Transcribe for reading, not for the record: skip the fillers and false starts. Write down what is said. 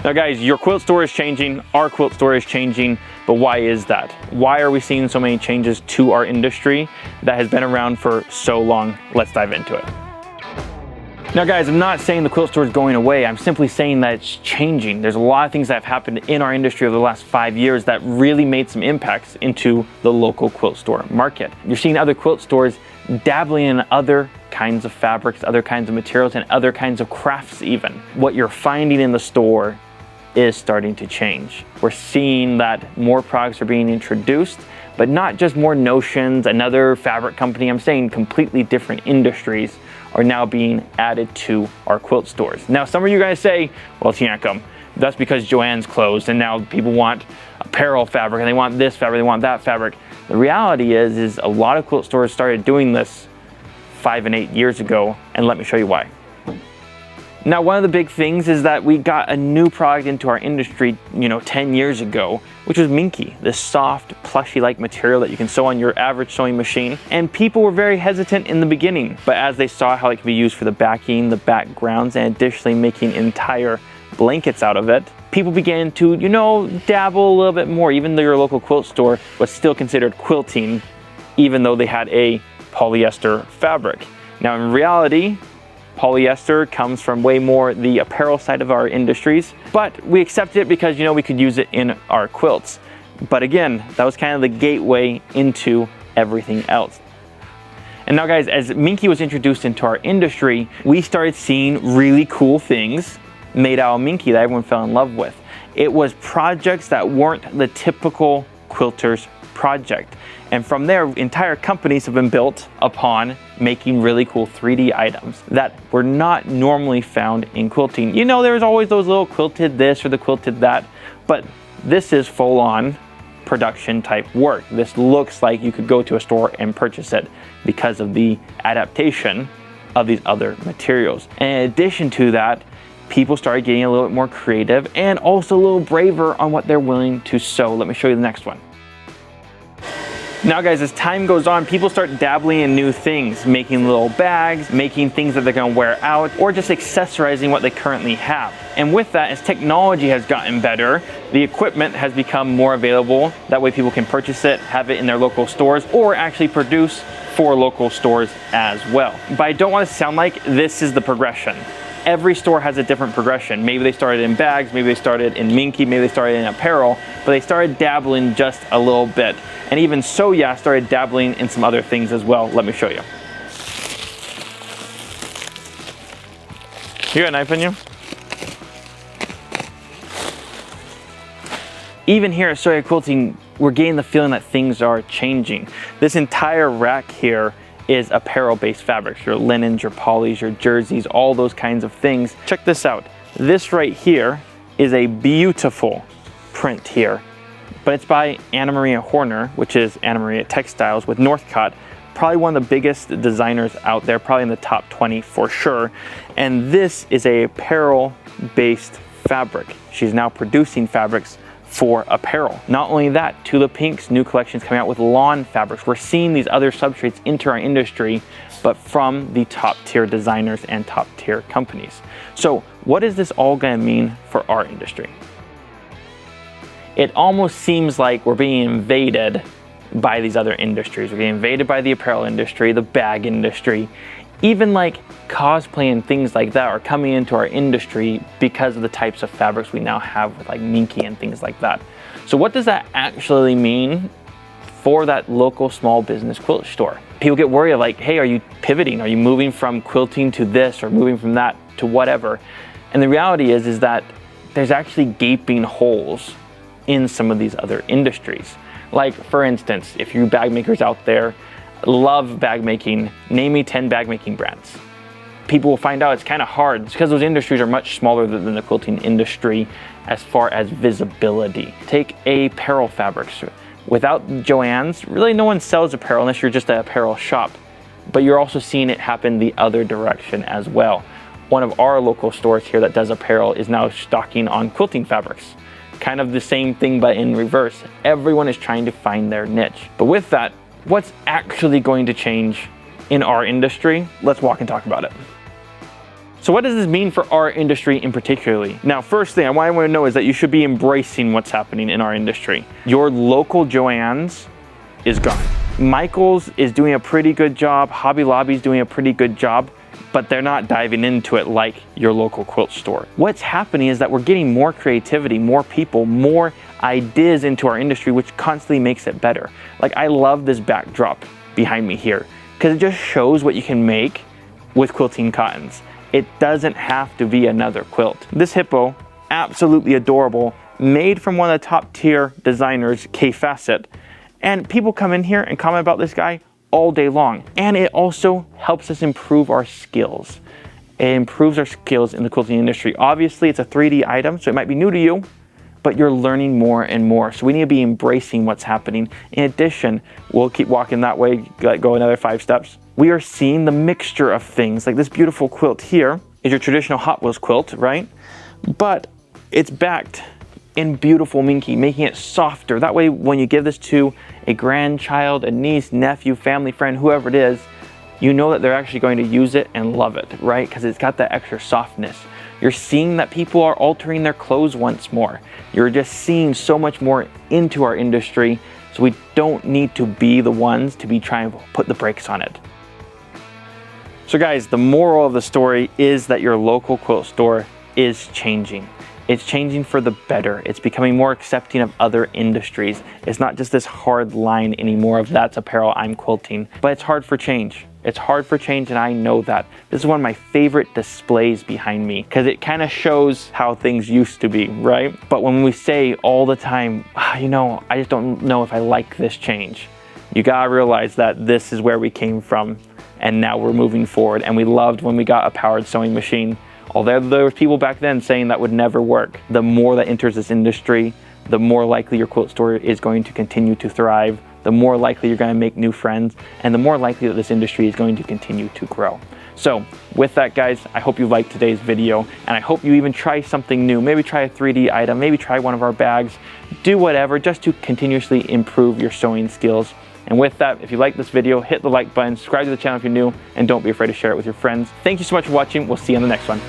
Now guys, your quilt store is changing, our quilt store is changing, but why is that? Why are we seeing so many changes to our industry that has been around for so long? Let's dive into it. Now guys, I'm not saying the quilt store is going away, I'm simply saying that it's changing. There's a lot of things that have happened in our industry over the last 5 years that really made some impacts into the local quilt store market. You're seeing other quilt stores dabbling in other kinds of fabrics, other kinds of materials, and other kinds of crafts even. What you're finding in the store is starting to change. We're seeing that more products are being introduced, but not just more notions, another fabric company, I'm saying completely different industries are now being added to our quilt stores. Now, some of you guys say, well, Tiankum, that's because Joann's closed and now people want apparel fabric and they want this fabric, they want that fabric. The reality is a lot of quilt stores started doing this 5 and 8 years ago, and let me show you why. Now, one of the big things is that we got a new product into our industry, 10 years ago, which was Minky, this soft, plushy-like material that you can sew on your average sewing machine. And people were very hesitant in the beginning, but as they saw how it could be used for the backing, the backgrounds, and additionally making entire blankets out of it, people began to, dabble a little bit more, even though your local quilt store was still considered quilting, even though they had a polyester fabric. Now, in reality, polyester comes from way more the apparel side of our industries, but we accepted it because we could use it in our quilts. But again, that was kind of the gateway into everything else. And now guys, as Minky was introduced into our industry, we started seeing really cool things made out of Minky that everyone fell in love with. It was projects that weren't the typical quilter's project. And from there, entire companies have been built upon making really cool 3D items that were not normally found in quilting. There's always those little quilted this or the quilted that, but this is full-on production type work. This looks like you could go to a store and purchase it because of the adaptation of these other materials. And in addition to that, people started getting a little bit more creative and also a little braver on what they're willing to sew. Let me show you the next one. Now guys, as time goes on, people start dabbling in new things, making little bags, making things that they're gonna wear out, or just accessorizing what they currently have. And with that, as technology has gotten better, the equipment has become more available. That way people can purchase it, have it in their local stores, or actually produce for local stores as well. But I don't want to sound like this is the progression. Every store has a different progression. Maybe they started in bags, maybe they started in Minky, maybe they started in apparel, but they started dabbling just a little bit. And even Sew Yeah started dabbling in some other things as well. Let me show you. You got a knife in you? Even here at Sew Yeah Quilting, we're getting the feeling that things are changing. This entire rack here is apparel-based fabrics, your linens, your polys, your jerseys, all those kinds of things. Check this out. This right here is a beautiful print here, but it's by Anna Maria Horner, which is Anna Maria Textiles with Northcott, probably one of the biggest designers out there, probably in the top 20 for sure. And this is a apparel-based fabric. She's now producing fabrics for apparel. Not only that, Tulip Pink's new collections coming out with lawn fabrics. We're seeing these other substrates enter our industry, but from the top tier designers and top tier companies. So what is this all gonna mean for our industry? It almost seems like we're being invaded by these other industries. We're getting invaded by the apparel industry, the bag industry, even like cosplay and things like that are coming into our industry because of the types of fabrics we now have with like Minky and things like that. So what does that actually mean for that local small business quilt store? People get worried of like, hey, are you pivoting? Are you moving from quilting to this or moving from that to whatever? And the reality is that there's actually gaping holes in some of these other industries. Like for instance, if you bag makers out there love bag making, name me 10 bag making brands. People will find out it's kind of hard. It's because those industries are much smaller than the quilting industry as far as visibility. Take apparel fabrics. Without Joann's, really no one sells apparel unless you're just an apparel shop. But you're also seeing it happen the other direction as well. One of our local stores here that does apparel is now stocking on quilting fabrics. Kind of the same thing, but in reverse. Everyone is trying to find their niche. But with that, what's actually going to change in our industry? Let's walk and talk about it. So what does this mean for our industry in particularly? Now, first thing I want everyone to know is that you should be embracing what's happening in our industry. Your local Joann's is gone. Michael's is doing a pretty good job. Hobby Lobby's doing a pretty good job, but they're not diving into it like your local quilt store. What's happening is that we're getting more creativity, more people, more ideas into our industry, which constantly makes it better. Like, I love this backdrop behind me here because it just shows what you can make with quilting cottons. It doesn't have to be another quilt. This hippo, absolutely adorable, made from one of the top tier designers, K Facet. And people come in here and comment about this guy all day long. And it also helps us improve our skills. It improves our skills in the quilting industry. Obviously, it's a 3D item, so it might be new to you, but you're learning more and more. So we need to be embracing what's happening. In addition, we'll keep walking that way, go another 5 steps. We are seeing the mixture of things. Like this beautiful quilt here is your traditional Hot Wheels quilt, right? But it's backed in beautiful minky, making it softer. That way, when you give this to a grandchild, a niece, nephew, family friend, whoever it is, you know that they're actually going to use it and love it, right? Because it's got that extra softness. You're seeing that people are altering their clothes once more. You're just seeing so much more into our industry, so we don't need to be the ones to be trying to put the brakes on it. So guys, the moral of the story is that your local quilt store is changing. It's changing for the better. It's becoming more accepting of other industries. It's not just this hard line anymore of that's apparel, I'm quilting, but it's hard for change. It's hard for change, and I know that. This is one of my favorite displays behind me because it kind of shows how things used to be, right? But when we say all the time, you know, I just don't know if I like this change, you gotta realize that this is where we came from, and now we're moving forward. And we loved when we got a powered sewing machine. Although there was people back then saying that would never work. The more that enters this industry, the more likely your quilt store is going to continue to thrive, the more likely you're going to make new friends, and the more likely that this industry is going to continue to grow. So with that, guys, I hope you liked today's video, and I hope you even try something new. Maybe try a 3D item, maybe try one of our bags, do whatever just to continuously improve your sewing skills. And with that, if you like this video, hit the like button, subscribe to the channel if you're new, and don't be afraid to share it with your friends. Thank you so much for watching. We'll see you on the next one.